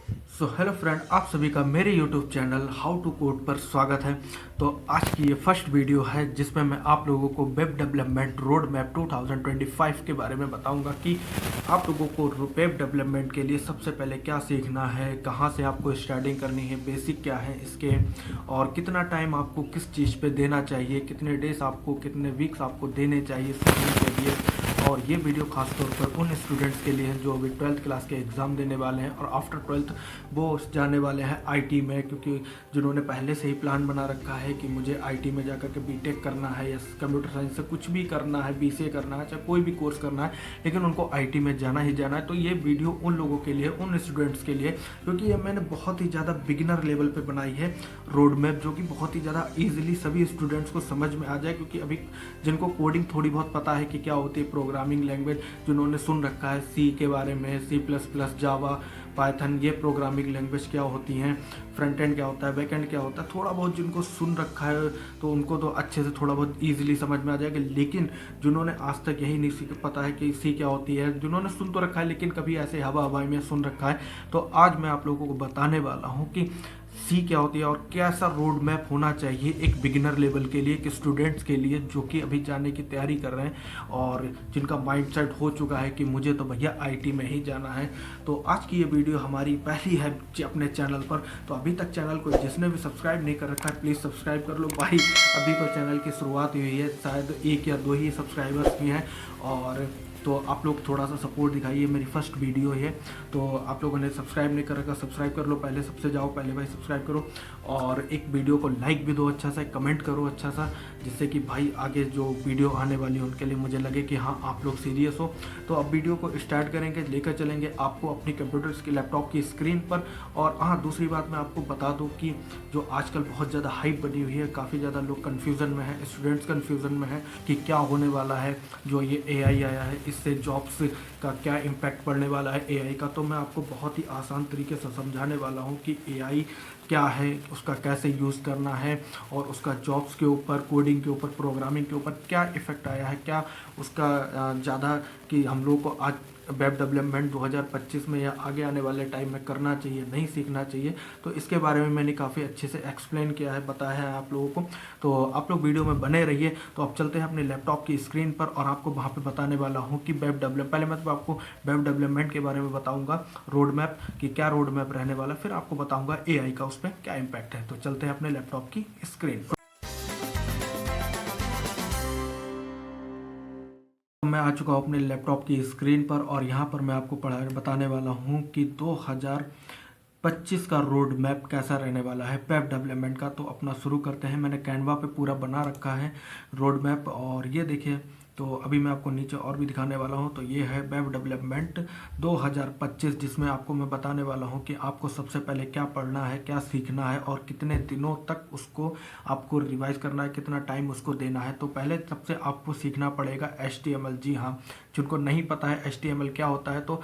Hello friend, आप सभी का मेरे YouTube channel how to code पर स्वागत है। तो आज की ये फर्स्ट वीडियो है जिसमें मैं आप लोगों को वेब डेवलपमेंट रोड मैप 2025 के बारे में बताऊंगा कि आप लोगों को वेब डेवलपमेंट के लिए सबसे पहले क्या सीखना है, कहां से आपको स्टार्टिंग करनी है, बेसिक क्या है इसके, और कितना टाइम आपको किस चीज़ पे देना चाहिए, कितने डेज आपको, कितने वीक्स आपको देने चाहिए सीखने के लिए। और ये वीडियो खासतौर पर उन स्टूडेंट्स के लिए है जो अभी 12th क्लास के एग्ज़ाम देने वाले हैं और आफ्टर 12th वो जाने वाले हैं आईटी में, क्योंकि जिन्होंने पहले से ही प्लान बना रखा है कि मुझे आईटी में जाकर के बीटेक करना है या कंप्यूटर साइंस से कुछ भी करना है, बीसीए करना है, चाहे कोई भी कोर्स करना है, लेकिन उनको आईटी में जाना ही जाना है। तो ये वीडियो उन लोगों के लिए, उन स्टूडेंट्स के लिए, क्योंकि ये मैंने बहुत ही ज़्यादा बिगिनर लेवल पर बनाई है रोड मैप, जो कि बहुत ही ज़्यादा ईजिली सभी स्टूडेंट्स को समझ में आ जाए। क्योंकि अभी जिनको कोडिंग थोड़ी बहुत पता है कि क्या होती है प्रोग्रामिंग लैंग्वेज, जिन्होंने सुन रखा है सी के बारे में, सी प्लस प्लस, जावा, पाइथन, ये प्रोग्रामिंग लैंग्वेज क्या होती हैं, फ्रंट एंड क्या होता है, बैक एंड क्या होता है, थोड़ा बहुत जिनको सुन रखा है तो उनको तो अच्छे से थोड़ा बहुत ईजिली समझ में आ जाएगा। लेकिन जिन्होंने आज तक यही नहीं पता है कि सी क्या होती है, जिन्होंने सुन तो रखा है लेकिन कभी ऐसे हवा हवाई में सुन रखा है, तो आज मैं आप लोगों को बताने वाला हूँ कि सी क्या होती है और कैसा रोड मैप होना चाहिए एक बिगिनर लेवल के लिए, एक स्टूडेंट्स के लिए जो कि अभी जाने की तैयारी कर रहे हैं और जिनका माइंडसेट हो चुका है कि मुझे तो भैया आईटी में ही जाना है। तो आज की ये वीडियो हमारी पहली है अपने चैनल पर। तो अभी तक चैनल को जिसने भी सब्सक्राइब नहीं कर रखा है प्लीज़ सब्सक्राइब कर लो भाई, अभी तो चैनल की शुरुआत हुई है, शायद 1 या 2 ही सब्सक्राइबर्स भी हैं। और तो आप लोग थोड़ा सा सपोर्ट दिखाइए, मेरी फर्स्ट वीडियो है। तो आप लोगों ने सब्सक्राइब नहीं कर रखा, सब्सक्राइब कर लो, पहले सबसे जाओ, पहले भाई सब्सक्राइब करो और एक वीडियो को लाइक भी दो अच्छा सा, कमेंट करो अच्छा सा, जिससे कि भाई आगे जो वीडियो आने वाली है उनके लिए मुझे लगे कि हाँ आप लोग सीरियस हो। तो अब वीडियो को स्टार्ट करेंगे, लेकर चलेंगे आपको अपनी कंप्यूटर की लैपटॉप की स्क्रीन पर। और हाँ, दूसरी बात मैं आपको बता दूँ कि जो आजकल बहुत ज़्यादा हाइप बनी हुई है, काफ़ी ज़्यादा लोग कन्फ्यूज़न में है, स्टूडेंट्स कन्फ्यूज़न में है कि क्या होने वाला है, जो ये एआई आया है इससे जॉब्स का क्या इम्पैक्ट पड़ने वाला है एआई का। तो मैं आपको बहुत ही आसान तरीके से समझाने वाला हूँ कि एआई क्या है, उसका कैसे यूज़ करना है और उसका जॉब्स के ऊपर, कोडिंग के ऊपर, प्रोग्रामिंग के ऊपर क्या इफ़ेक्ट आया है, क्या उसका ज़्यादा कि हम लोग को आज वेब डेवलपमेंट 2025 में या आगे आने वाले टाइम में करना चाहिए, नहीं सीखना चाहिए। तो इसके बारे में मैंने काफ़ी अच्छे से एक्सप्लेन किया है, बताया है आप लोगों को। तो आप लोग वीडियो में बने रहिए। तो अब चलते हैं अपने लैपटॉप की स्क्रीन पर और आपको वहाँ पे बताने वाला हूँ कि वेब डेवलप, पहले मैं तो आपको वेब डेवलपमेंट के बारे में बताऊँगा, रोड मैप कि क्या रोड मैप रहने वाला, फिर आपको बताऊँगा एआई का उस पर क्या इम्पैक्ट है। तो चलते हैं अपने लैपटॉप की स्क्रीन पर। मैं आ चुका हूँ अपने लैपटॉप की स्क्रीन पर और यहाँ पर मैं आपको बताने वाला हूँ कि 2025 का रोड मैप कैसा रहने वाला है वेब डेवलपमेंट का। तो अपना शुरू करते हैं। मैंने कैनवा पे पूरा बना रखा है रोड मैप और ये देखिए। तो अभी मैं आपको नीचे और भी दिखाने वाला हूँ। तो ये है वेब डेवलपमेंट 2025, जिसमें आपको मैं बताने वाला हूँ कि आपको सबसे पहले क्या पढ़ना है, क्या सीखना है और कितने दिनों तक उसको आपको रिवाइज करना है, कितना टाइम उसको देना है। तो पहले सबसे आपको सीखना पड़ेगा HTML। जी हाँ, जिनको नहीं पता है HTML क्या होता है, तो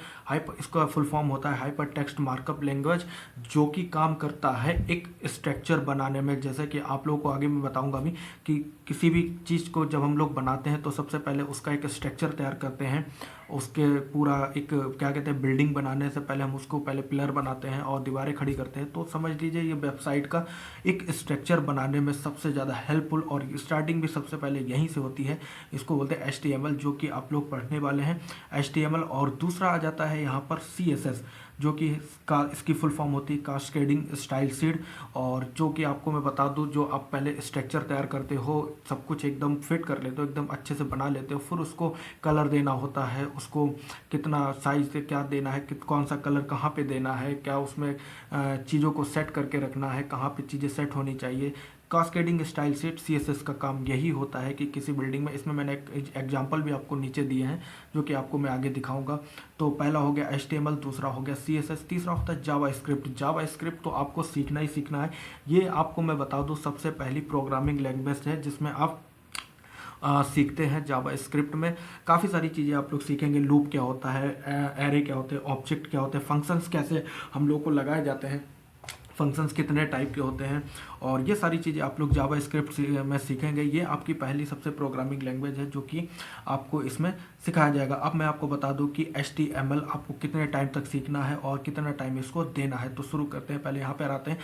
इसका फुल फॉर्म होता है हाइपर टेक्स्ट मार्कअप लैंग्वेज, जो कि काम करता है एक स्ट्रक्चर बनाने में। जैसे कि आप लोगों को आगे मैं बताऊंगा भी कि किसी भी चीज़ को जब हम लोग बनाते हैं तो सबसे पहले उसका एक स्ट्रक्चर तैयार करते हैं। उसके पूरा एक क्या कहते हैं, बिल्डिंग बनाने से पहले हम उसको पहले पिलर बनाते हैं और दीवारें खड़ी करते हैं। तो समझ लीजिए ये वेबसाइट का एक स्ट्रक्चर बनाने में सबसे ज़्यादा हेल्पफुल और स्टार्टिंग भी सबसे पहले यहीं से होती है। इसको बोलते हैं HTML, जो कि आप लोग पढ़ने वाले हैं HTML। और दूसरा आ जाता है यहाँ पर CSS, जो कि इसकी फुल फॉर्म होती है कास्केडिंग स्टाइल सीड। और जो कि आपको मैं बता दूं, जो आप पहले स्ट्रक्चर तैयार करते हो, सब कुछ एकदम फिट कर लेते हो, एकदम अच्छे से बना लेते हो, फिर उसको कलर देना होता है, उसको कितना साइज से क्या देना है, कौन सा कलर कहाँ पे देना है, क्या उसमें चीज़ों को सेट करके रखना है, कहाँ पे चीज़ें सेट होनी चाहिए। कास्केडिंग स्टाइल सेट CSS का काम यही होता है कि किसी बिल्डिंग में, इसमें मैंने एक एग्जांपल भी आपको नीचे दिए हैं जो कि आपको मैं आगे दिखाऊंगा। तो पहला हो गया HTML, दूसरा हो गया CSS, तीसरा होता है जावास्क्रिप्ट। जावास्क्रिप्ट तो आपको सीखना ही सीखना है। ये आपको मैं बता दूं सबसे पहली प्रोग्रामिंग लैंग्वेज है जिसमें आप सीखते हैं। जावास्क्रिप्ट में काफ़ी सारी चीज़ें आप लोग सीखेंगे। लूप क्या होता है, एरे क्या होते हैं, ऑब्जेक्ट क्या होते हैं, फंक्शंस कैसे हम लोग को लगाए जाते हैं, फंक्शंस कितने टाइप के होते हैं, और ये सारी चीज़ें आप लोग जावा स्क्रिप्ट में सीखेंगे। ये आपकी पहली सबसे प्रोग्रामिंग लैंग्वेज है जो कि आपको इसमें सिखाया जाएगा। अब मैं आपको बता दूं कि HTML आपको कितने टाइम तक सीखना है और कितना टाइम इसको देना है। तो शुरू करते हैं, पहले यहाँ पर आते हैं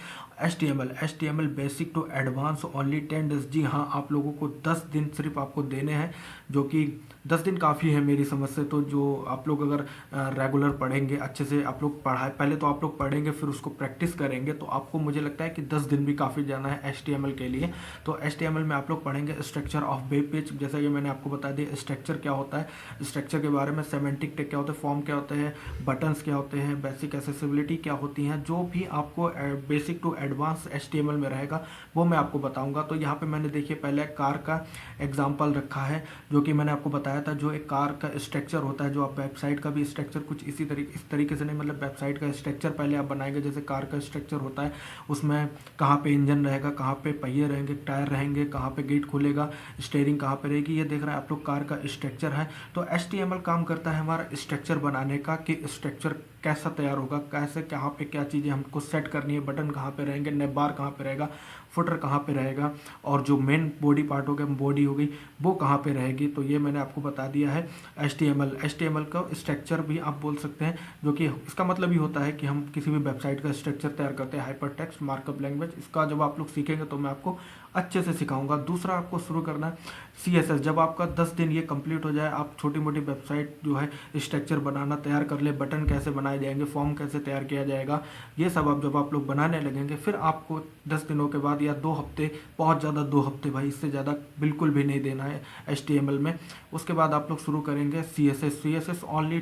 HTML basic to advance only 10 days. जी हाँ, आप लोगों को 10 दिन सिर्फ आपको देने हैं, जो कि 10 दिन काफ़ी है मेरी समझ से। तो जो आप लोग अगर रेगुलर पढ़ेंगे अच्छे से, आप लोग पढ़ाए पहले तो आप लोग पढ़ेंगे फिर उसको प्रैक्टिस करेंगे, तो आपको मुझे लगता है कि 10 दिन भी काफ़ी जाना है HTML के लिए। तो HTML में आप लोग पढ़ेंगे स्ट्रक्चर ऑफ वेब पेज, जैसा कि मैंने आपको बता दिया स्ट्रक्चर क्या होता है, स्ट्रक्चर के बारे में, सेमेंटिक टैग क्या होता है, फॉर्म क्या होते हैं, बटन्स क्या होते हैं, बेसिक एक्सेसिबिलिटी क्या होती हैं, जो भी आपको बेसिक टू एडवांस HTML में रहेगा वो मैं आपको बताऊंगा। तो यहाँ पे मैंने देखिए पहले कार का एग्जाम्पल रखा है, जो कि मैंने आपको बताया था जो एक कार का स्ट्रक्चर होता है, जो आप वेबसाइट का भी स्ट्रक्चर कुछ इस तरीके से नहीं, मतलब वेबसाइट का स्ट्रक्चर पहले आप बनाएंगे जैसे कार का स्ट्रक्चर होता है, उसमें कहाँ पे इंजन रहेगा, कहाँ पे पहिए रहेंगे, टायर रहेंगे, कहाँ पे गेट खुलेगा, स्टीयरिंग कहाँ पे रहेगी, ये देख रहे हैं आप लोग कार का स्ट्रक्चर है। तो HTML काम करता है हमारा स्ट्रक्चर बनाने का, कि स्ट्रक्चर कैसा तैयार होगा, कैसे कहाँ पे क्या चीज़ें हमको सेट करनी है, बटन कहाँ पे रहेंगे, नेब बार कहाँ पे रहेगा, फुटर कहाँ पे रहेगा, और जो मेन बॉडी पार्ट हो गया, बॉडी हो गई, वो कहाँ पे रहेगी। तो ये मैंने आपको बता दिया है HTML का स्ट्रक्चर भी आप बोल सकते हैं, जो कि इसका मतलब ही होता है कि हम किसी भी वेबसाइट का स्ट्रक्चर तैयार करते हैं, हाइपर टेक्स्ट मार्कअप लैंग्वेज। इसका जब आप लोग सीखेंगे तो मैं आपको अच्छे से सिखाऊंगा। दूसरा आपको शुरू करना है CSS। जब आपका 10 दिन ये कंप्लीट हो जाए, आप छोटी मोटी वेबसाइट जो है स्ट्रक्चर बनाना तैयार कर ले, बटन कैसे बनाए जाएंगे, फॉर्म कैसे तैयार किया जाएगा, ये सब जब आप लोग बनाने लगेंगे, फिर आपको 10 दिनों के बाद या 2 हफ्ते, बहुत ज़्यादा 2 हफ्ते भाई, इससे ज़्यादा बिल्कुल भी नहीं देना है HTML में। उसके बाद आप लोग शुरू करेंगे CSS ओनली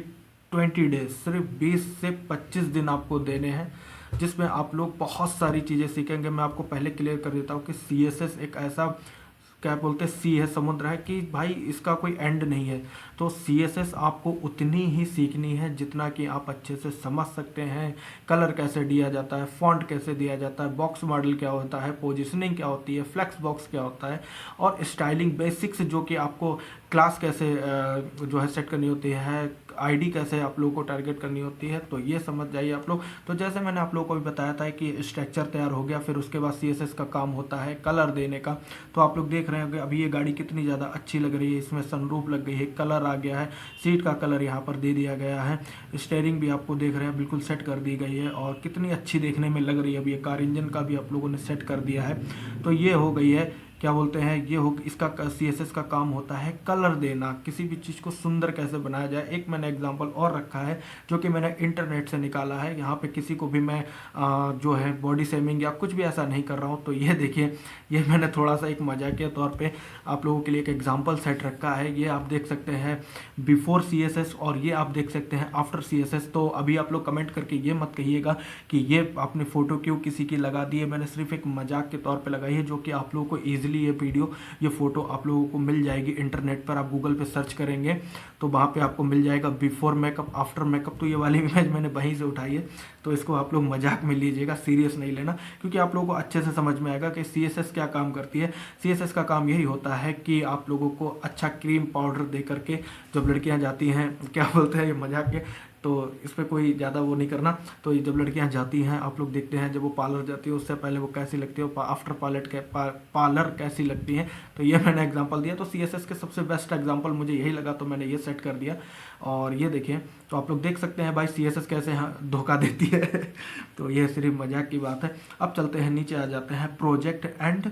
20 डेज, सिर्फ 20 से 25 दिन आपको देने हैं, जिसमें आप लोग बहुत सारी चीज़ें सीखेंगे। मैं आपको पहले क्लियर कर देता हूँ कि CSS एक ऐसा, क्या बोलते हैं, सी है, समुद्र है, कि भाई इसका कोई एंड नहीं है। तो CSS आपको उतनी ही सीखनी है जितना कि आप अच्छे से समझ सकते हैं। कलर कैसे दिया जाता है, फॉन्ट कैसे दिया जाता है, बॉक्स मॉडल क्या होता है, पोजीशनिंग क्या होती है, फ्लेक्स बॉक्स क्या होता है, और स्टाइलिंग बेसिक्स, जो कि आपको क्लास कैसे जो है सेट करनी होती है, ID कैसे आप लोगों को टारगेट करनी होती है, तो ये समझ जाइए आप लोग। तो जैसे मैंने आप लोगों को भी बताया था कि स्ट्रक्चर तैयार हो गया, फिर उसके बाद CSS का काम होता है कलर देने का। तो आप लोग देख रहे हैं कि अभी ये गाड़ी कितनी ज़्यादा अच्छी लग रही है, इसमें सनरूफ लग गई है, कलर आ गया है, सीट का कलर यहाँ पर दे दिया गया है, स्टीयरिंग भी आपको देख रहे हैं बिल्कुल सेट कर दी गई है, और कितनी अच्छी देखने में लग रही है। अभी ये कार इंजन का भी आप लोगों ने सेट कर दिया है। तो ये हो गई है, क्या बोलते हैं, ये हो, इसका CSS का काम होता है कलर देना, किसी भी चीज़ को सुंदर कैसे बनाया जाए। एक मैंने एग्जांपल और रखा है जो कि मैंने इंटरनेट से निकाला है, यहाँ पे किसी को भी मैं जो है बॉडी शेमिंग या कुछ भी ऐसा नहीं कर रहा हूँ। तो ये देखिए, ये मैंने थोड़ा सा एक मजाक के तौर पे आप लोगों के लिए एक एग्जाम्पल सेट रखा है। ये आप देख सकते हैं बिफोर CSS, और ये आप देख सकते हैं आफ्टर CSS। तो अभी आप लोग कमेंट करके ये मत कहिएगा कि ये आपने फ़ोटो क्यों किसी की लगा दी है, मैंने सिर्फ एक मजाक के तौर पर लगाई है, जो कि आप लोगों को ईजिली ये वीडियो, ये फोटो आप लोगों को मिल जाएगी इंटरनेट पर। आप गूगल पे सर्च करेंगे तो वहाँ पे आपको मिल जाएगा बिफोर मेकअप, आफ्टर मेकअप। तो ये वाली इमेज मैंने वहीं से उठाई है, तो इसको आप लोग मजाक में लीजिएगा, सीरियस नहीं लेना, क्योंकि आप लोगों को अच्छे से समझ में आएगा कि CSS क्या काम करती है। CSS का काम यही होता है कि आप लोगों को अच्छा क्रीम पाउडर दे करके, जब लड़कियाँ जाती हैं, क्या बोलते हैं, ये मजाक के, तो इस पर कोई ज़्यादा वो नहीं करना। तो ये जब लड़कियां जाती हैं, आप लोग देखते हैं जब वो पार्लर जाती है उससे पहले वो कैसी लगती है, आफ्टर पार्लर कैसी लगती हैं। तो ये मैंने एग्जांपल दिया। तो CSS के सबसे बेस्ट एग्जांपल मुझे यही लगा, तो मैंने ये सेट कर दिया। और ये देखिए, तो आप लोग देख सकते हैं भाई CSS कैसे धोखा देती है। तो ये सिर्फ मजाक की बात है। अब चलते हैं नीचे, आ जाते हैं प्रोजेक्ट एंड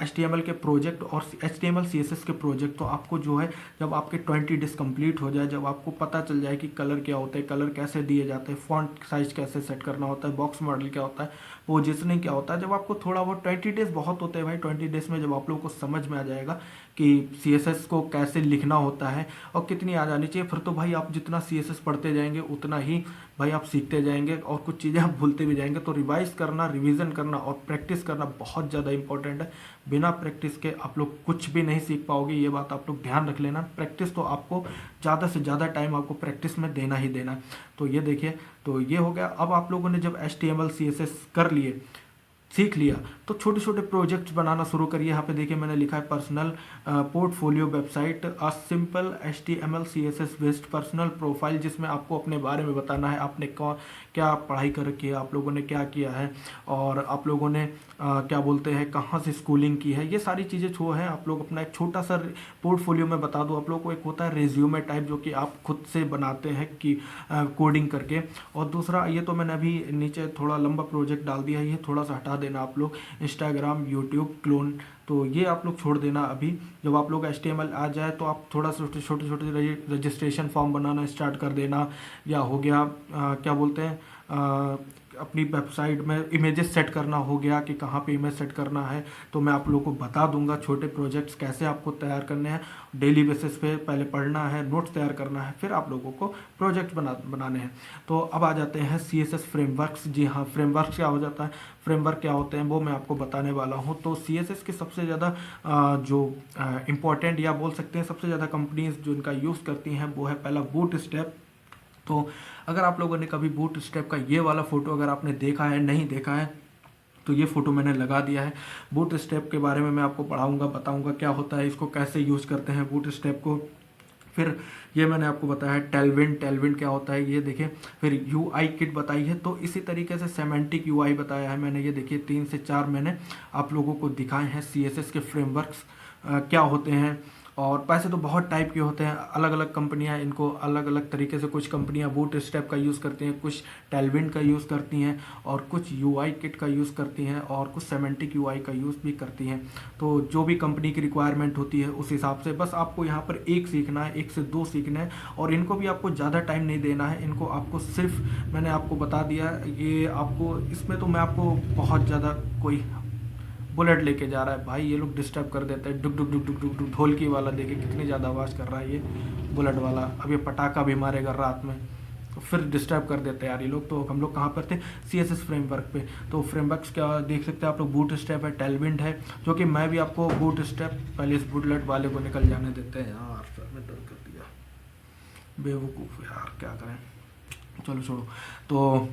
HTML के प्रोजेक्ट और HTML CSS के प्रोजेक्ट। तो आपको जो है, जब आपके 20 डेज कंप्लीट हो जाए, जब आपको पता चल जाए कि कलर क्या होता है, कलर कैसे दिए जाते हैं, फॉन्ट साइज कैसे सेट करना होता है, बॉक्स मॉडल क्या होता है, पोजीशनिंग क्या होता है, जब आपको थोड़ा बहुत 20 डेज बहुत होते हैं भाई, 20 डेज में जब आप लोगों को समझ में आ जाएगा कि CSS को कैसे लिखना होता है और कितनी आ जानी चाहिए, फिर तो भाई आप जितना CSS पढ़ते जाएंगे उतना ही भाई आप सीखते जाएंगे, और कुछ चीज़ें आप भूलते भी जाएंगे। तो रिवाइज करना, रिवीजन करना और प्रैक्टिस करना बहुत ज़्यादा इंपॉर्टेंट है। बिना प्रैक्टिस के आप लोग कुछ भी नहीं सीख पाओगे, ये बात आप लोग ध्यान रख लेना। प्रैक्टिस तो आपको ज़्यादा से ज़्यादा टाइम आपको प्रैक्टिस में देना ही देना। तो ये देखिए, तो ये हो गया। अब आप लोगों ने जब HTML CSS कर लिए, सीख लिया तो छोटे छोटे प्रोजेक्ट्स बनाना शुरू करिए। यहाँ पे देखिए मैंने लिखा है personal portfolio website a simple HTML CSS based personal profile, जिसमें आपको अपने बारे में बताना है, आपने क्या पढ़ाई कर रखी है, आप लोगों ने क्या किया है, और आप लोगों ने क्या बोलते हैं कहाँ से स्कूलिंग की है, ये सारी चीज़ें जो है आप लोग अपना एक छोटा सा पोर्टफोलियो में बता दो। आप लोग को एक होता है रेज्यूमे टाइप जो कि आप खुद से बनाते हैं कि कोडिंग करके। और दूसरा ये तो मैंने अभी नीचे थोड़ा लंबा प्रोजेक्ट डाल दिया है, ये थोड़ा सा हटा देना आप लोग, इंस्टाग्राम यूट्यूब क्लोन, तो ये आप लोग छोड़ देना। अभी जब आप लोग HTML आ जाए तो आप थोड़ा सा छोटे छोटे रजिस्ट्रेशन फॉर्म बनाना स्टार्ट कर देना, या हो गया क्या बोलते हैं अपनी वेबसाइट में इमेजेस सेट करना हो गया कि कहाँ पे इमेज सेट करना है, तो मैं आप लोगों को बता दूंगा छोटे प्रोजेक्ट्स कैसे आपको तैयार करने हैं। डेली बेसिस पे पहले पढ़ना है, नोट्स तैयार करना है, फिर आप लोगों को प्रोजेक्ट बनाने हैं। तो अब आ जाते हैं CSS फ्रेमवर्क्स। जी हाँ, फ्रेमवर्क क्या हो जाता है, फ्रेमवर्क क्या होते हैं वो मैं आपको बताने वाला हूँ। तो CSS के सबसे ज़्यादा जो इम्पोर्टेंट या बोल सकते हैं सबसे ज़्यादा कंपनीज जो इनका यूज़ करती हैं वो है पहला बूटस्ट्रैप। तो अगर आप लोगों ने कभी बूटस्ट्रैप का ये वाला फ़ोटो अगर आपने देखा है, नहीं देखा है, तो ये फ़ोटो मैंने लगा दिया है। बूटस्ट्रैप के बारे में मैं आपको पढ़ाऊंगा, बताऊंगा क्या होता है, इसको कैसे यूज़ करते हैं बूटस्ट्रैप को। फिर ये मैंने आपको बताया है टेलविंड क्या होता है ये देखिए। फिर UI किट बताई है, तो इसी तरीके से सेमेंटिक UI बताया है मैंने, ये देखिए 3 से 4 मैंने आप लोगों को दिखाए हैं CSS के फ्रेमवर्क्स क्या होते हैं। और पैसे तो बहुत टाइप के होते हैं, अलग अलग कंपनियां इनको अलग अलग तरीके से, कुछ कंपनियां बूटस्ट्रैप का यूज़ करती हैं, कुछ टेलविंड का यूज़ करती हैं, और कुछ UI किट का यूज़ करती हैं, और कुछ सेमेंटिक UI का यूज़ भी करती हैं। तो जो भी कंपनी की रिक्वायरमेंट होती है उस हिसाब से बस आपको यहाँ पर एक सीखना है, 1 से 2 सीखना है, और इनको भी आपको ज़्यादा टाइम नहीं देना है। इनको आपको सिर्फ मैंने आपको बता दिया, ये आपको इसमें तो मैं आपको बहुत ज़्यादा कोई बुलेट लेके जा रहा है भाई, ये लोग डिस्टर्ब कर देते हैं, डुक डुक डुक डुक डुक डुक, ढोलकी वाला देखिए कितनी ज़्यादा आवाज़ कर रहा है ये बुलेट वाला, अब ये पटाखा भी मारेगा रात में, तो फिर डिस्टर्ब कर देते हैं यार ये लोग। तो हम लोग कहाँ पर थे, CSS फ्रेमवर्क पे। तो फ्रेमवर्क्स क्या देख सकते हैं आप लोग, बूटस्ट्रैप है, टेलविंड है, जो कि मैं भी आपको बूटस्ट्रैप, पहले इस बुलेट वाले को निकल जाने देते हैं यार, सर में दर्द कर दिया, बेवकूफ़ यार क्या करें, चलो छोड़ो। तो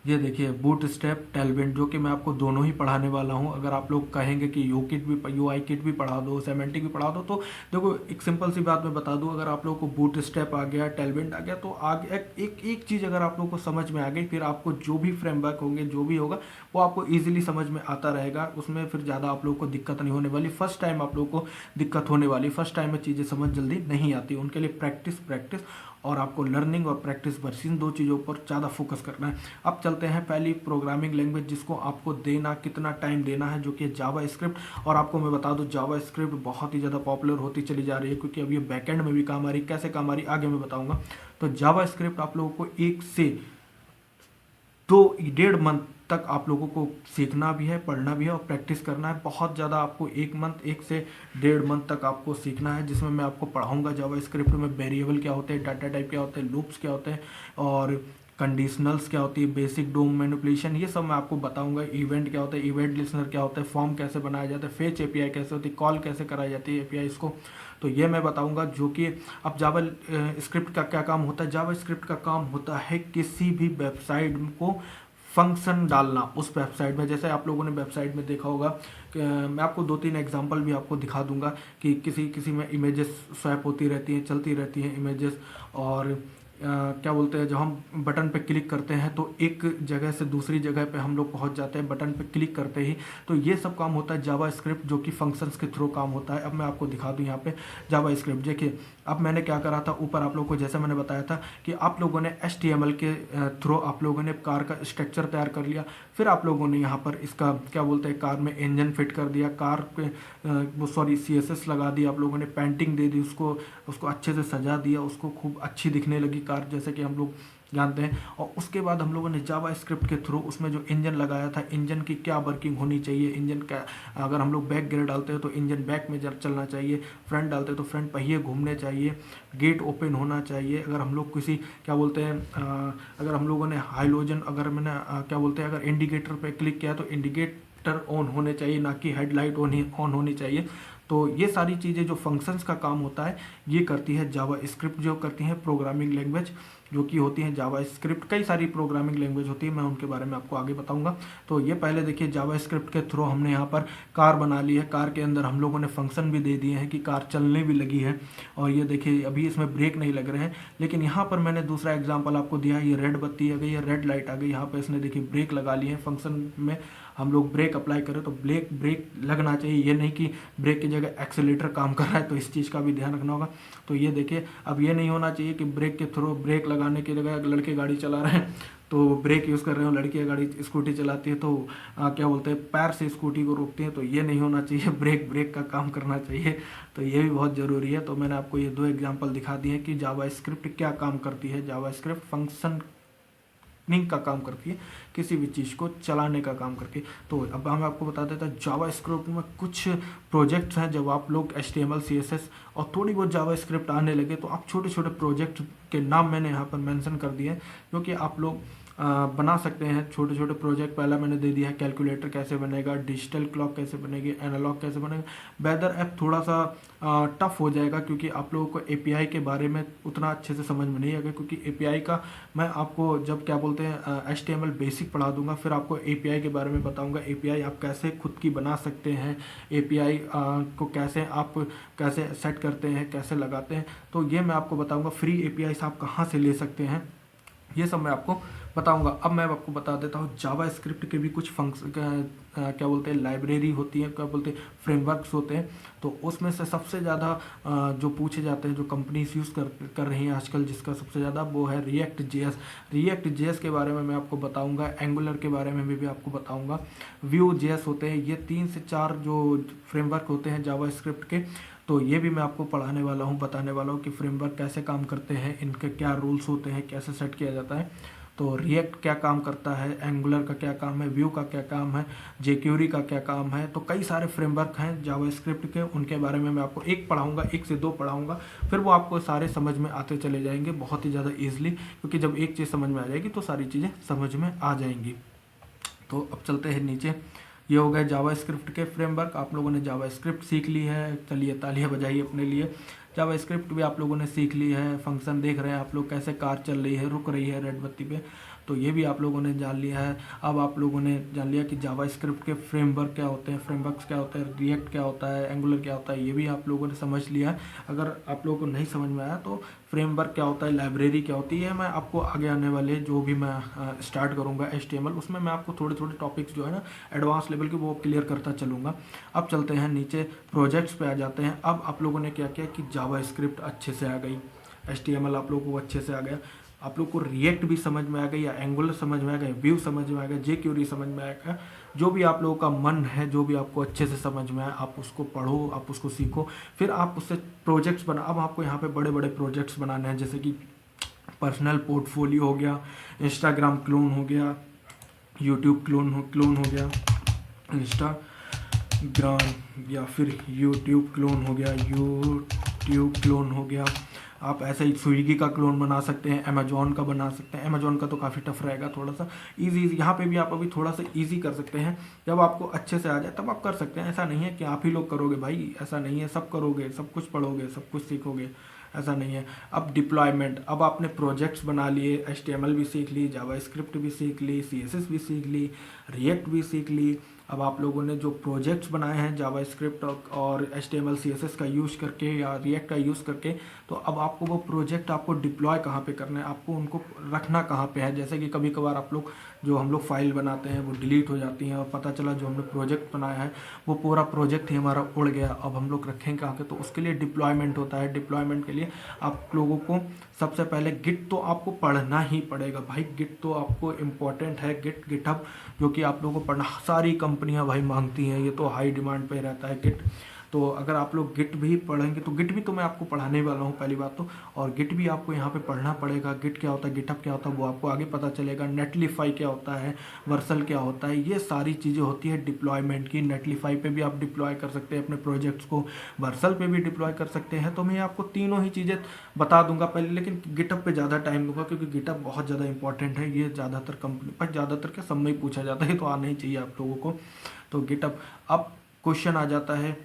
ये देखिए बूटस्ट्रैप टेलविंड, जो कि मैं आपको दोनों ही पढ़ाने वाला हूँ। अगर आप लोग कहेंगे कि UI किट भी पढ़ा दो, सेमेंटिक भी पढ़ा दो, तो देखो एक सिंपल सी बात मैं बता दूँ, अगर आप लोगों को बूटस्ट्रैप आ गया, टेलविंड आ गया, तो आगे एक चीज़ अगर आप लोगों को समझ में आ गई, फिर आपको जो भी फ्रेमवर्क होंगे जो भी होगा वो आपको ईजिली समझ में आता रहेगा, उसमें फिर ज़्यादा आप लोगों को दिक्कत नहीं होने वाली। फर्स्ट टाइम आप लोगों को दिक्कत होने वाली, फर्स्ट टाइम में चीज़ें समझ जल्दी नहीं आती, उनके लिए प्रैक्टिस और आपको लर्निंग और प्रैक्टिस बस इन 2 चीज़ों पर ज़्यादा फोकस करना है। अब चलते हैं पहली प्रोग्रामिंग लैंग्वेज जिसको आपको देना कितना टाइम देना है, जो कि जावा स्क्रिप्ट। और आपको मैं बता दूं जावा स्क्रिप्ट बहुत ही ज़्यादा पॉपुलर होती चली जा रही है, क्योंकि अब ये बैकएंड में भी काम आ रही है। कैसे काम आ रही आगे मैं बताऊंगा। तो जावा स्क्रिप्ट आप लोगों को 1 से 2.5 मंथ तक आप लोगों को सीखना भी है, पढ़ना भी है और प्रैक्टिस करना है। बहुत ज़्यादा आपको 1 से 1.5 मंथ तक आपको सीखना है, जिसमें मैं आपको पढ़ाऊंगा जावा स्क्रिप्ट में वेरिएबल क्या होते हैं, डाटा टाइप क्या होते हैं, लूप्स क्या होते हैं, और कंडीशनल्स क्या होती है, बेसिक डोम मैनिपुलेशन, ये सब मैं आपको बताऊंगा। इवेंट क्या होता है, इवेंट लिसनर क्या होता है, फॉर्म कैसे बनाया जाता है, फेच API कैसे होती है, कॉल कैसे कराई जाती है API को, तो ये मैं बताऊंगा। जो कि अब जावा स्क्रिप्ट का क्या काम होता है, जावा स्क्रिप्ट का काम होता है किसी भी वेबसाइट को फंक्शन डालना उस वेबसाइट में। जैसे आप लोगों ने वेबसाइट में देखा होगा कि मैं आपको 2-3 एग्जांपल भी आपको दिखा दूंगा कि किसी में इमेजेस स्वैप होती रहती हैं, चलती रहती हैं इमेजेस, और क्या बोलते हैं जब हम बटन पे क्लिक करते हैं तो एक जगह से दूसरी जगह पे हम लोग पहुंच जाते हैं बटन पे क्लिक करते ही। तो ये सब काम होता है जावा स्क्रिप्ट, जो कि फंक्शंस के थ्रू काम होता है। अब मैं आपको दिखा दूं यहाँ पे जावा स्क्रिप्ट। देखिए अब मैंने क्या करा था, ऊपर आप लोगों को जैसे मैंने बताया था कि आप लोगों ने HTML के थ्रू आप लोगों ने कार का स्ट्रक्चर तैयार कर लिया, फिर आप लोगों ने यहाँ पर इसका क्या बोलते हैं कार में इंजन फिट कर दिया, कार पे CSS लगा दिया, आप लोगों ने पेंटिंग दे दी, उसको अच्छे से सजा दिया, उसको खूब अच्छी दिखने लगी कार, जैसे कि हम लोग जानते हैं। और उसके बाद हम लोगों ने जावा स्क्रिप्ट के थ्रू उसमें जो इंजन लगाया था, इंजन की क्या वर्किंग होनी चाहिए, इंजन का अगर हम लोग बैक गियर डालते हैं तो इंजन बैक में चलना चाहिए, फ्रंट डालते हैं तो फ्रंट पहिए घूमने चाहिए, गेट ओपन होना चाहिए। अगर हम लोग किसी क्या बोलते हैं अगर हम लोगों ने हाइलोजन अगर मैंने क्या बोलते हैं अगर इंडिकेटर पर क्लिक किया तो इंडिकेटर ऑन होने चाहिए, ना कि हेडलाइट ऑन होनी चाहिए। तो ये सारी चीज़ें जो फंक्शंस का काम होता है ये करती है जावा स्क्रिप्ट, जो करती है प्रोग्रामिंग लैंग्वेज जो कि होती है जावा स्क्रिप्ट। कई सारी प्रोग्रामिंग लैंग्वेज होती है, मैं उनके बारे में आपको आगे बताऊंगा। तो ये पहले देखिए, जावा स्क्रिप्ट के थ्रू हमने यहाँ पर कार बना ली है। कार के अंदर हम लोगों ने फंक्शन भी दे दिए हैं कि कार चलने भी लगी है। और ये देखिए अभी इसमें ब्रेक नहीं लग रहे हैं, लेकिन यहाँ पर मैंने दूसरा एग्जाम्पल आपको दिया है। ये रेड बत्ती आ गई, ये रेड लाइट आ गई, यहाँ पर इसने देखिए ब्रेक लगा लिए हैं। फंक्शन में हम लोग ब्रेक अप्लाई करें तो ब्रेक लगना चाहिए, ये नहीं कि ब्रेक की जगह एक्सेलेटर काम कर रहा है। तो इस चीज़ का भी ध्यान रखना होगा। तो ये देखिए, अब ये नहीं होना चाहिए कि ब्रेक के थ्रू ब्रेक लगाने की जगह लड़के गाड़ी चला रहे हैं तो ब्रेक यूज़ कर रहे हो, लड़की गाड़ी स्कूटी चलाती है तो क्या बोलते हैं, पैर से स्कूटी को रोकती है। तो ये नहीं होना चाहिए, ब्रेक का काम करना चाहिए। तो ये भी बहुत ज़रूरी है। तो मैंने आपको ये 2 एग्जांपल दिखा दिए कि जावा स्क्रिप्ट क्या काम करती है। जावा स्क्रिप्ट फंक्शन का काम करती है, किसी भी चीज़ को चलाने का काम करती है। तो अब हम आपको बता देते हैं जावा स्क्रिप्ट में कुछ प्रोजेक्ट्स हैं। जब आप लोग HTML CSS और थोड़ी बहुत जावा स्क्रिप्ट आने लगे तो आप छोटे छोटे प्रोजेक्ट के नाम मैंने यहाँ पर मेंशन कर दिए हैं, क्योंकि आप लोग बना सकते हैं छोटे छोटे प्रोजेक्ट। पहला मैंने दे दिया है कैलकुलेटर कैसे बनेगा, डिजिटल क्लॉक कैसे बनेगी, एनालॉग कैसे बनेगा। वेदर ऐप थोड़ा सा टफ हो जाएगा, क्योंकि आप लोगों को API के बारे में उतना अच्छे से समझ में नहीं आएगा, क्योंकि API का मैं आपको जब क्या बोलते हैं HTML बेसिक पढ़ा दूंगा, फिर आपको API के बारे में बताऊंगा। API आप कैसे खुद की बना सकते हैं, API को कैसे सेट करते हैं, कैसे लगाते हैं, तो ये मैं आपको बताऊंगा। फ्री API आप कहाँ से ले सकते हैं, ये सब मैं आपको बताऊंगा। अब मैं आपको बता देता हूँ जावा स्क्रिप्ट के भी कुछ फंक्शन क्या बोलते हैं, लाइब्रेरी होती है, क्या बोलते हैं, फ्रेमवर्क्स होते हैं। तो उसमें से सबसे ज़्यादा जो पूछे जाते हैं, जो कंपनीज यूज़ कर रही हैं आजकल, जिसका सबसे ज़्यादा वो है रिएक्ट JS के बारे में मैं आपको बताऊंगा। एंगुलर के बारे में भी आपको बताऊंगा। Vue.js होते हैं। ये 3 से 4 जो फ्रेमवर्क होते हैं जावा स्क्रिप्ट के, तो ये भी मैं आपको पढ़ाने वाला हूँ, बताने वाला हूँ कि फ्रेमवर्क कैसे काम करते हैं, इनके क्या रूल्स होते हैं, कैसे सेट किया जाता है। तो रिएक्ट क्या काम करता है, एंगुलर का क्या काम है, व्यू का क्या काम है, jQuery का क्या काम है। तो कई सारे फ्रेमवर्क हैं जावा स्क्रिप्ट के, उनके बारे में मैं आपको एक पढ़ाऊंगा, 1 से 2 पढ़ाऊंगा, फिर वो आपको सारे समझ में आते चले जाएंगे बहुत ही ज़्यादा ईजिली, क्योंकि जब एक चीज़ समझ में आ जाएगी तो सारी चीज़ें समझ में आ जाएंगी। तो अब चलते हैं नीचे। ये हो गए जावा स्क्रिप्ट के फ्रेमवर्क। आप लोगों ने जावा स्क्रिप्ट सीख ली है, चलिए तालियां बजाइए अपने लिए। जावा स्क्रिप्ट भी आप लोगों ने सीख ली है। फंक्शन देख रहे हैं आप लोग, कैसे कार चल रही है, रुक रही है रेड बत्ती पे, तो ये भी आप लोगों ने जान लिया है। अब आप लोगों ने जान लिया कि जावा स्क्रिप्ट के फ्रेमवर्क क्या होते हैं, फ्रेमवर्क्स क्या होता है, रिएक्ट क्या होता है, एंगुलर क्या होता है, ये भी आप लोगों ने समझ लिया है। अगर आप लोगों को नहीं समझ में आया तो फ्रेमवर्क क्या होता है, लाइब्रेरी क्या होती है, मैं आपको आगे आने वाले जो भी मैं स्टार्ट करूँगा HTML, उसमें मैं आपको थोड़े थोड़े टॉपिक्स जो है ना एडवांस लेवल के वो क्लियर करता चलूँगा। अब चलते हैं नीचे, प्रोजेक्ट्स पे आ जाते हैं। अब आप लोगों ने क्या किया कि जावा स्क्रिप्ट अच्छे से आ गई, HTML आप लोगों को अच्छे से आ गया, आप लोग को रिएक्ट भी समझ में आ गई, या एंगुलर समझ में आ गया, व्यू समझ में आ गया, jQuery समझ में आएगा। जो भी आप लोगों का मन है, जो भी आपको अच्छे से समझ में आए, आप उसको पढ़ो, आप उसको सीखो, फिर आप उससे प्रोजेक्ट्स बना। अब आपको यहाँ पे बड़े बड़े प्रोजेक्ट्स बनाने हैं, जैसे कि पर्सनल पोर्टफोलियो हो गया, इंस्टाग्राम क्लोन हो गया, यूट्यूब क्लोन हो गया, इंस्टाग्राम या फिर यूट्यूब क्लोन हो गया, आप ऐसे ही स्विगी का क्लोन बना सकते हैं, अमेजोन का बना सकते हैं। अमेजोन का तो काफ़ी टफ रहेगा, थोड़ा सा इजी यहाँ पे भी आप अभी थोड़ा सा इजी कर सकते हैं। जब आपको अच्छे से आ जाए तब आप कर सकते हैं। ऐसा नहीं है कि आप ही लोग करोगे भाई, ऐसा नहीं है, सब करोगे, सब कुछ पढ़ोगे, सब कुछ सीखोगे, ऐसा नहीं है। अब डिप्लॉयमेंट, अब आपने प्रोजेक्ट्स बना लिए, HTML भी सीख ली, जावा स्क्रिप्ट भी सीख ली, CSS भी सीख ली, रिएक्ट भी सीख ली। अब आप लोगों ने जो प्रोजेक्ट्स बनाए हैं जावा स्क्रिप्ट और HTML CSS का यूज़ करके या रिएक्ट का यूज़ करके, तो अब आपको वो प्रोजेक्ट आपको डिप्लॉय कहाँ पे करना है, आपको उनको रखना कहाँ पे है। जैसे कि कभी कभार आप लोग जो हम लोग फाइल बनाते हैं वो डिलीट हो जाती हैं, और पता चला जो हमने प्रोजेक्ट बनाया है वो पूरा प्रोजेक्ट ही हमारा उड़ गया, अब हम लोग रखें कहाँ पे। तो उसके लिए डिप्लॉयमेंट होता है। डिप्लॉयमेंट के लिए आप लोगों को सबसे पहले गिट तो आपको पढ़ना ही पड़ेगा भाई, गिट तो आपको इम्पोर्टेंट है। गिटहब जो कि आप लोगों को पढ़ना, सारी कंपनियां भाई मांगती हैं, ये तो हाई डिमांड पे रहता है गिट। तो अगर आप लोग गिट भी पढ़ेंगे तो गिट भी तो मैं आपको पढ़ाने वाला हूँ पहली बात तो, और गिट भी आपको यहाँ पे पढ़ना पड़ेगा। गिट क्या होता है, गिटहब क्या होता है, वो आपको आगे पता चलेगा। नेटलिफाई क्या होता है, वर्सल क्या होता है, ये सारी चीज़ें होती है डिप्लॉयमेंट की। नेटलिफाई पे भी आप डिप्लॉय कर सकते हैं अपने प्रोजेक्ट्स को, वर्सल पे भी डिप्लॉय कर सकते हैं। तो मैं आपको तीनों ही चीज़ें बता दूंगा पहले, लेकिन गिटहब पे ज़्यादा टाइम दूंगा, क्योंकि गिटहब बहुत ज़्यादा इंपॉर्टेंट है। ये ज़्यादातर कंपनी पर, ज़्यादातर के सब में ही पूछा जाता है, तो आना ही चाहिए आप लोगों को। तो गिटहब, अब क्वेश्चन आ जाता है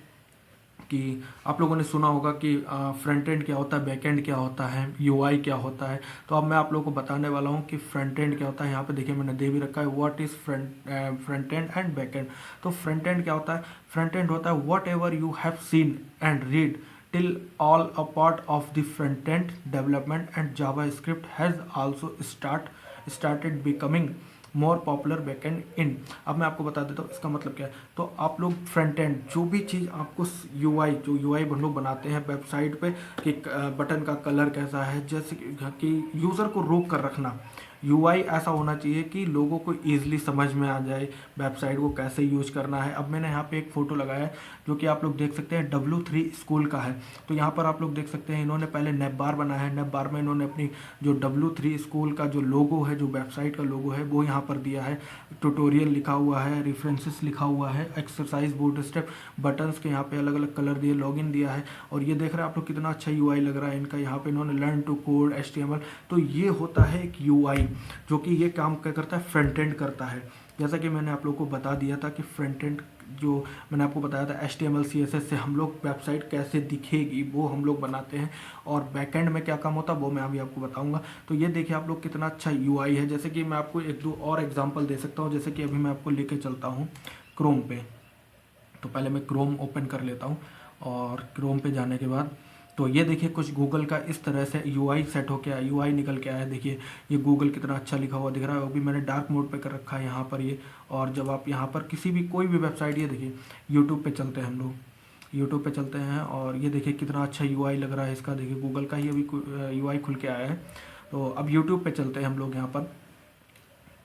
कि आप लोगों ने सुना होगा कि फ्रंट एंड क्या होता है, बैक एंड क्या होता है, यूआई क्या होता है। तो अब मैं आप लोगों को बताने वाला हूँ कि फ्रंट एंड क्या होता है। यहाँ पे देखिए मैंने दे भी रखा है what is front end and back and. तो फ्रंट एंड क्या होता है? फ्रंट एंड होता है what ever you have seen and read till all a part of the front end development, and JavaScript has also started becoming more popular backend in. अब मैं आपको बता देता हूँ इसका मतलब क्या है। तो आप लोग फ्रंट एंड जो भी चीज़ आपको यूआई जो यूआई हम लोग बनाते हैं वेबसाइट पे कि बटन का कलर कैसा है, जैसे कि यूज़र को रोक कर रखना। यूआई ऐसा होना चाहिए कि लोगों को ईजिली समझ में आ जाए वेबसाइट को कैसे यूज करना है। अब मैंने यहाँ पे एक फ़ोटो लगाया है जो कि आप लोग देख सकते हैं W3 स्कूल का है। तो यहाँ पर आप लोग देख सकते हैं इन्होंने पहले नेप बार बनाया है। नेप बार में इन्होंने अपनी जो W3 स्कूल का जो लोगो है, जो वेबसाइट का लोगो है, वो यहाँ पर दिया है। ट्यूटोरियल लिखा हुआ है, रेफरेंसेस लिखा हुआ है, एक्सरसाइज बूट स्टेप, बटन्स के यहाँ पे अलग अलग कलर दिए, लॉगिन दिया है। और ये देख रहे हैं आप लोग कितना अच्छा यूआई लग रहा है इनका। यहाँ पे इन्होंने लर्न टू कोड HTML। तो ये होता है एक यूआई जो कि ये काम क्या करता है, फ्रंट एंड करता है। जैसा कि मैंने आप लोगों को बता दिया था कि फ्रंट एंड जो मैंने आपको बताया था HTML CSS से हम लोग वेबसाइट कैसे दिखेगी वो हम लोग बनाते हैं। और बैकएंड में क्या काम होता है वो मैं अभी आपको बताऊंगा। तो ये देखिए आप लोग कितना अच्छा यूआई है। जैसे कि मैं आपको एक दो और एग्जांपल दे सकता हूँ। जैसे कि अभी मैं आपको लेके चलता हूँ क्रोम पे। तो पहले मैं क्रोम ओपन कर लेता हूँ और क्रोम पे जाने के बाद तो ये देखिए कुछ गूगल का इस तरह से यूआई सेट हो के आया, यूआई निकल के आया। देखिए ये गूगल कितना अच्छा लिखा हुआ दिख रहा है। अभी मैंने डार्क मोड पे कर रखा है यहाँ पर ये। और जब आप यहाँ पर किसी भी कोई भी वेबसाइट, ये देखिए यूट्यूब पे चलते हैं हम लोग, यूट्यूब पे चलते हैं और ये देखिए कितना अच्छा यूआई लग रहा है इसका। देखिए गूगल का ही अभी यूआई खुल के आया है। तो अब यूट्यूब पे चलते हैं हम लोग यहाँ पर।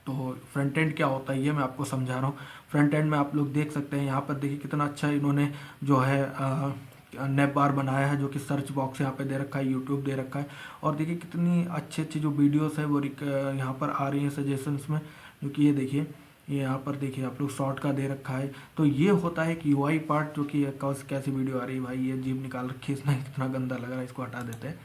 तो फ्रंट एंड क्या होता है ये मैं आपको समझा रहा हूँ। फ्रंट एंड में आप लोग देख सकते हैं यहाँ पर देखिए कितना अच्छा इन्होंने जो है नेप बार बनाया है, जो कि सर्च बॉक्स यहाँ पे दे रखा है, यूट्यूब दे रखा है। और देखिए कितनी अच्छी अच्छी जो वीडियोस है वो यहाँ पर आ रही हैं सजेशंस में, जो कि ये देखिए ये यहाँ पर देखिए आप लोग शॉर्ट का दे रखा है। तो ये होता है कि यूआई पार्ट, जो कि कैसी वीडियो आ रही है भाई, ये जीभ निकाल रखी है इसने, कितना गंदा लग रहा है, इसको हटा देते हैं।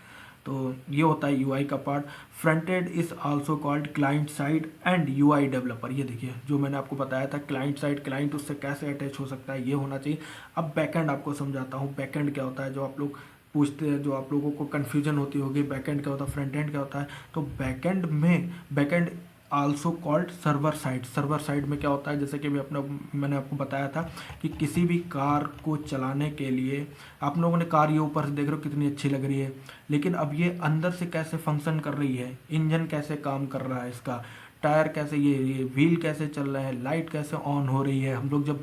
तो ये होता है यूआई का part. Front end is also called client side and UI developer. ये देखिए जो मैंने आपको बताया था क्लाइंट साइड, क्लाइंट उससे कैसे अटैच हो सकता है ये होना चाहिए। अब बैकएंड आपको समझाता हूँ। बैकएंड क्या होता है, जो आप लोग पूछते हैं, जो आप लोगों को कन्फ्यूजन होती होगी बैकएंड क्या होता है, फ्रंट एंड क्या होता है। तो बैकएंड में backend also called server side. Server side में क्या होता है, जैसे कि मैंने आपको बताया था कि किसी भी कार को चलाने के लिए आप लोगों ने कार ये ऊपर से देख रहे हो कितनी अच्छी लग रही है, लेकिन अब ये अंदर से कैसे फंक्शन कर रही है, इंजन कैसे काम कर रहा है इसका, टायर कैसे, ये व्हील कैसे चल रहे हैं, लाइट कैसे ऑन हो रही है। हम लोग जब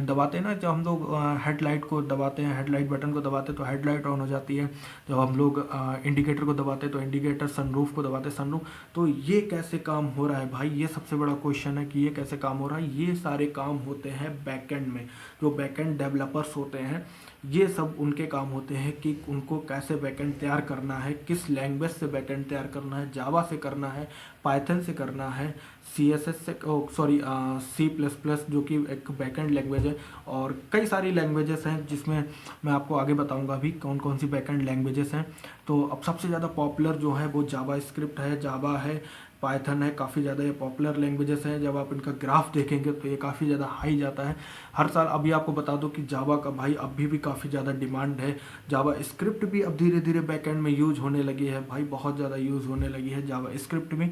दबाते हैं ना, जब हम लोग हेडलाइट को दबाते हैं, हेडलाइट बटन को दबाते हैं तो हेडलाइट ऑन हो जाती है। जब हम लोग इंडिकेटर को दबाते हैं तो इंडिकेटर, सनरूफ को दबाते हैं सनरूफ। तो ये कैसे काम हो रहा है भाई, ये सबसे बड़ा क्वेश्चन है कि ये कैसे काम हो रहा है। ये सारे काम होते हैं बैकएंड में। जो बैकएंड डेवलपर्स होते हैं ये सब उनके काम होते हैं कि उनको कैसे बैकएंड तैयार करना है, किस लैंग्वेज से बैकएंड तैयार करना है, जावा से करना है, पाइथन से करना है, CSS से, C++, जो कि एक बैकएंड लैंग्वेज है। और कई सारी लैंग्वेजेस हैं जिसमें मैं आपको आगे बताऊंगा अभी कौन कौन सी बैकएंड लैंग्वेजेस हैं। तो अब सबसे ज़्यादा पॉपुलर जो है वो जावा स्क्रिप्ट है, जावा है, पाइथन है, काफ़ी ज़्यादा ये पॉपुलर लैंग्वेजेस हैं। जब आप इनका ग्राफ देखेंगे तो ये काफ़ी ज़्यादा हाई जाता है हर साल। अभी आपको बता दो कि जावा का भाई अभी भी काफ़ी ज़्यादा डिमांड है। जावा स्क्रिप्ट भी अब धीरे धीरे बैकएंड में यूज होने लगी है भाई, बहुत ज़्यादा यूज़ होने लगी है जावा स्क्रिप्ट भी।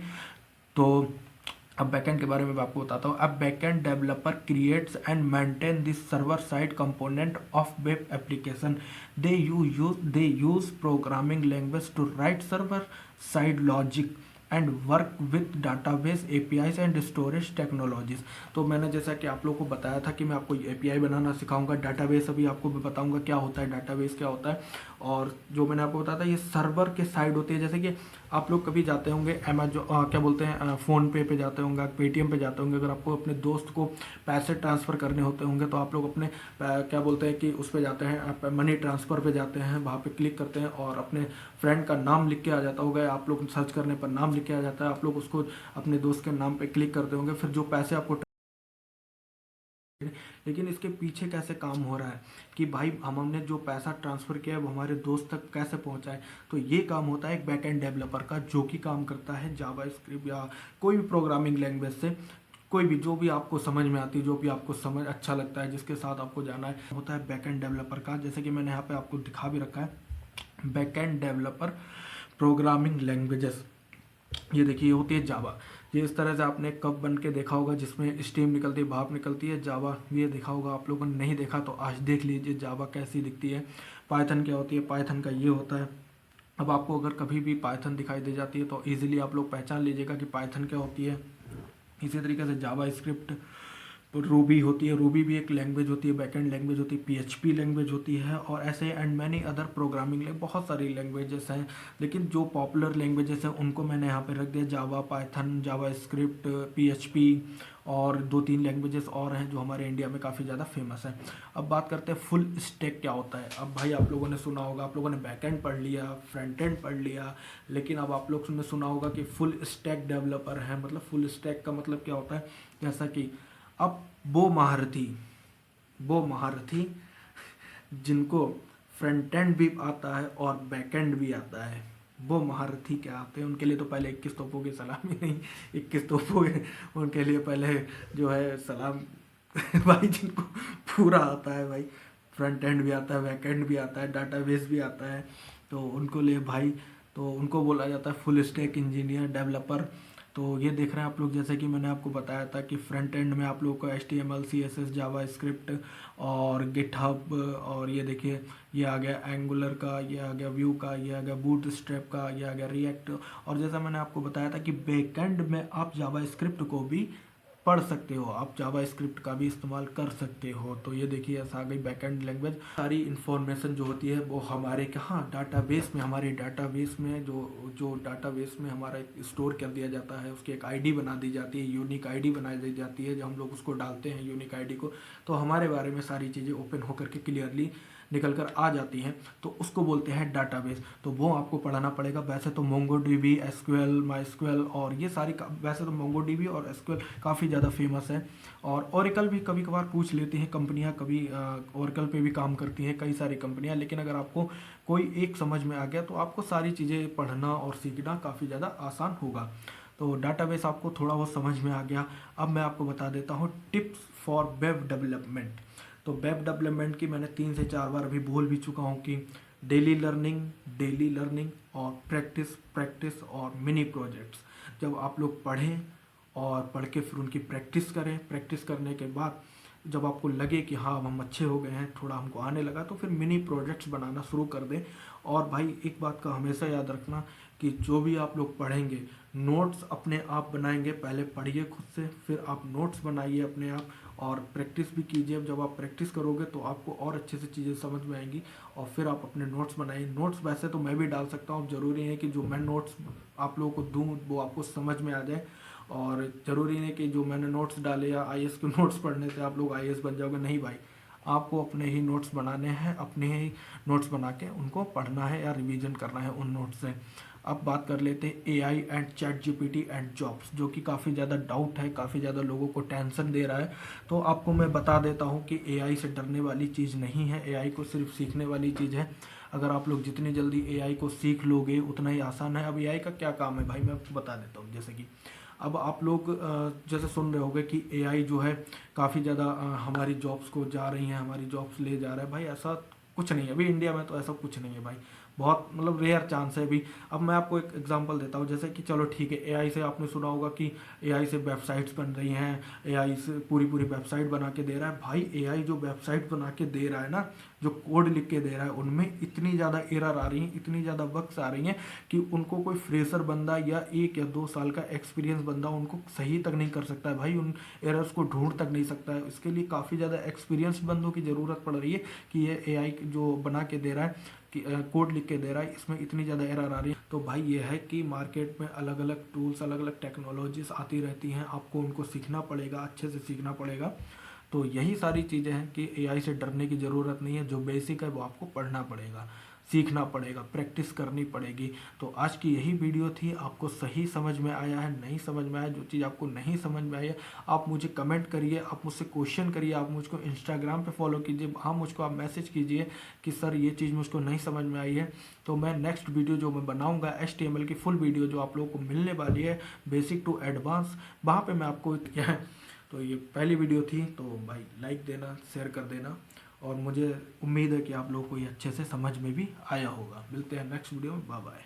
तो अब बैकएंड के बारे में मैं आपको बताता हूँ। अब backend developer creates and maintain this server side component of web application. They use programming language to write server side logic and work with database APIs and storage technologies. तो मैंने जैसा कि आप लोगों को बताया था कि मैं आपको API बनाना सिखाऊंगा, डाटाबेस अभी आपको भी बताऊंगा क्या होता है, डाटाबेस क्या होता है। और जो मैंने आपको बताया था ये सर्वर के साइड होती है। जैसे कि आप लोग कभी जाते होंगे अमेजोन, क्या बोलते हैं, फ़ोनपे पे जाते होंगे, पेटीएम पे जाते होंगे, अगर आपको अपने दोस्त को पैसे ट्रांसफ़र करने होते होंगे तो आप लोग अपने क्या बोलते हैं कि उस पर जाते हैं, आप मनी ट्रांसफ़र पे जाते हैं, वहाँ पे क्लिक करते हैं और अपने फ्रेंड का नाम लिख के आ जाता होगा, आप लोग सर्च करने पर नाम लिख के आ जाता है, आप लोग उसको अपने दोस्त के नाम पे क्लिक करते होंगे, फिर जो पैसे आपको। लेकिन इसके पीछे कैसे काम हो रहा है कि भाई हमने जो पैसा ट्रांसफ़र किया है वो हमारे दोस्त तक कैसे पहुंचाए। तो ये काम होता है एक बैकएंड डेवलपर का, जो कि काम करता है जावा स्क्रिप्ट या कोई भी प्रोग्रामिंग लैंग्वेज से कोई भी जो भी आपको समझ में आती है, जो भी आपको समझ अच्छा लगता है, जिसके साथ आपको जाना है, होता है बैकएंड डेवलपर का। जैसे कि मैंने यहाँ पे आपको दिखा भी रखा है, बैकएंड डेवलपर प्रोग्रामिंग लैंग्वेजेस। ये देखिए, ये होती है जावा। ये इस तरह से आपने कप बन के देखा होगा जिसमें स्टीम निकलती है, भाप निकलती है, जावा ये देखा होगा। आप लोगों ने नहीं देखा तो आज देख लीजिए जावा कैसी दिखती है। पाइथन क्या होती है, पाइथन का ये होता है। अब आपको अगर कभी भी पाइथन दिखाई दे जाती है तो इजीली आप लोग पहचान लीजिएगा कि पाइथन क्या होती है। इसी तरीके से जावा स्क्रिप्ट, रूबी होती है। रूबी भी एक लैंग्वेज होती है, बैकएंड लैंग्वेज होती है। पीएचपी लैंग्वेज होती है, और ऐसे and many other programming language, बहुत सारी लैंग्वेजेस हैं। लेकिन जो पॉपुलर लैंग्वेजेस हैं उनको मैंने यहाँ पे रख दिया, जावा, पाइथन, जावा स्क्रिप्ट, पीएचपी, और 2-3 लैंग्वेजेस और हैं जो हमारे इंडिया में काफ़ी ज़्यादा फेमस है। अब बात करते हैं फुल स्टैक क्या होता है। अब भाई आप लोगों ने सुना होगा, आप लोगों ने बैकएंड पढ़ लिया, फ्रंट एंड पढ़ लिया, लेकिन अब आप लोग ने सुना होगा कि फुल स्टैक डेवलपर है। मतलब फुल स्टैक का मतलब क्या होता है, जैसा कि अब वो महारथी जिनको फ्रंट एंड भी आता है और बैक एंड भी आता है, वो महारथी क्या आते हैं, उनके लिए तो पहले 21 तोपों की सलामी नहीं, 21 तोपों उनके लिए पहले जो है सलाम भाई जिनको पूरा आता है भाई, फ्रंट एंड भी आता है, बैक एंड भी आता है, डाटाबेस भी आता है, तो उनको लिए भाई, तो उनको बोला जाता है फुल स्टैक इंजीनियर डेवलपर। तो ये देख रहे हैं आप लोग, जैसे कि मैंने आपको बताया था कि फ्रंट एंड में आप लोगों को HTML, CSS, जावा स्क्रिप्ट और गिटहब, और ये देखिए ये आ गया एंगुलर का, ये आ गया व्यू का, ये आ गया बूटस्ट्रैप का, ये आ गया रिएक्ट। और जैसा मैंने आपको बताया था कि बैकएंड में आप जावा स्क्रिप्ट को भी पढ़ सकते हो, आप जावा स्क्रिप्ट का भी इस्तेमाल कर सकते हो। तो ये देखिए ऐसा आ गई बैकएंड लैंग्वेज। सारी इन्फॉर्मेशन जो होती है वो हमारे कहाँ डाटाबेस में, हमारे डाटाबेस में जो डाटाबेस में हमारा स्टोर कर दिया जाता है, उसकी एक आईडी बना दी जाती है, यूनिक आईडी बना दी जाती है। जब हम लोग उसको डालते हैं यूनिक आईडी को, तो हमारे बारे में सारी चीज़ें ओपन होकर के क्लियरली निकल कर आ जाती हैं, तो उसको बोलते हैं डाटाबेस। तो वो आपको पढ़ाना पड़ेगा। वैसे तो मोंगोडीबी, एसक्यूएल, माइस्क्यूएल और ये सारी, वैसे तो मोंगोडीबी और एसक्यूएल काफ़ी ज़्यादा फेमस है, और ओरेकल भी कभी कभार पूछ लेती हैं कंपनियां, कभी ओरेकल पे भी काम करती हैं कई सारी कंपनियां। लेकिन अगर आपको कोई एक समझ में आ गया तो आपको सारी चीज़ें पढ़ना और सीखना काफ़ी ज़्यादा आसान होगा। तो डाटाबेस आपको थोड़ा बहुत समझ में आ गया। अब मैं आपको बता देता हूँ टिप्स फॉर वेब डेवलपमेंट। तो वेब डेवलपमेंट की मैंने 3 से 4 बार अभी बोल भी चुका हूँ कि डेली लर्निंग और प्रैक्टिस और मिनी प्रोजेक्ट्स। जब आप लोग पढ़ें और पढ़ के फिर उनकी प्रैक्टिस करें, प्रैक्टिस करने के बाद जब आपको लगे कि हाँ अब हम अच्छे हो गए हैं, थोड़ा हमको आने लगा, तो फिर मिनी प्रोजेक्ट्स बनाना शुरू कर दें। और भाई एक बात का हमेशा याद रखना कि जो भी आप लोग पढ़ेंगे, नोट्स अपने आप बनाएंगे। पहले पढ़िए खुद से, फिर आप नोट्स बनाइए अपने आप, और प्रैक्टिस भी कीजिए। जब आप प्रैक्टिस करोगे तो आपको और अच्छे से चीज़ें समझ में आएंगी, और फिर आप अपने नोट्स बनाइए। नोट्स वैसे तो मैं भी डाल सकता हूँ, ज़रूरी है कि जो मैं नोट्स आप लोगों को दूँ वो आपको समझ में आ जाए, और ज़रूरी नहीं कि जो मैंने नोट्स डाले या आईएएस के नोट्स पढ़ने से आप लोग आईएएस बन जाओगे। नहीं भाई, आपको अपने ही नोट्स बनाने हैं, अपने ही नोट्स बना के उनको पढ़ना है या रिवीजन करना है उन नोट्स से। अब बात कर लेते हैं AI and ChatGPT and jobs, जो कि काफ़ी ज़्यादा डाउट है, काफ़ी ज़्यादा लोगों को टेंशन दे रहा है। तो आपको मैं बता देता हूँ कि एआई से डरने वाली चीज़ नहीं है, एआई को सिर्फ सीखने वाली चीज़ है। अगर आप लोग जितनी जल्दी एआई को सीख लोगे उतना ही आसान है। अब एआई का क्या काम है भाई, मैं आपको बता देता हूँ। जैसे कि अब आप लोग जैसे सुन रहे होंगे कि एआई जो है काफ़ी ज़्यादा हमारी जॉब्स को जा रही हैं, हमारी जॉब्स ले जा रहा है। भाई ऐसा कुछ नहीं है, अभी इंडिया में तो ऐसा कुछ नहीं है भाई, बहुत मतलब रेयर चांस है अभी। अब मैं आपको एक एग्जांपल देता हूँ, जैसे कि चलो ठीक है, एआई से आपने सुना होगा कि एआई से वेबसाइट्स बन रही हैं, एआई से पूरी वेबसाइट बना के दे रहा है। भाई एआई जो वेबसाइट बना के दे रहा है ना, जो कोड लिख के दे रहा है, उनमें इतनी ज़्यादा एरर आ रही हैं, इतनी ज़्यादा बग्स आ रही हैं कि उनको कोई फ्रेशर बंदा या 1 या 2 साल का एक्सपीरियंस बंदा उनको सही तक नहीं कर सकता है भाई, उन एरर्स को ढूंढ तक नहीं सकता है। इसके लिए काफ़ी ज़्यादा एक्सपीरियंस बंदों की ज़रूरत पड़ रही है कि ये एआई जो बना के दे रहा है, कि कोड लिख के दे रहा है, इसमें इतनी ज़्यादा एरर आ रही है। तो भाई ये है कि मार्केट में अलग अलग टूल्स, अलग अलग टेक्नोलॉजीज आती रहती हैं, आपको उनको सीखना पड़ेगा, अच्छे से सीखना पड़ेगा। तो यही सारी चीज़ें हैं कि एआई से डरने की ज़रूरत नहीं है। जो बेसिक है वो आपको पढ़ना पड़ेगा, सीखना पड़ेगा, प्रैक्टिस करनी पड़ेगी। तो आज की यही वीडियो थी। आपको सही समझ में आया है, नहीं समझ में आया, जो चीज़ आपको नहीं समझ में आई है आप मुझे कमेंट करिए, आप मुझसे क्वेश्चन करिए, आप मुझको इंस्टाग्राम पे फॉलो कीजिए, हाँ मुझको आप मैसेज कीजिए कि सर ये चीज़ मुझको नहीं समझ में आई है। तो मैं नेक्स्ट वीडियो जो मैं बनाऊँगा HTML की फुल वीडियो जो आप लोगों को मिलने वाली है, बेसिक टू एडवांस, वहाँ पर मैं आपको क्या है तो ये पहली वीडियो थी, तो भाई लाइक देना, शेयर कर देना, और मुझे उम्मीद है कि आप लोगों को ये अच्छे से समझ में भी आया होगा। मिलते हैं नेक्स्ट वीडियो में, बाय बाय।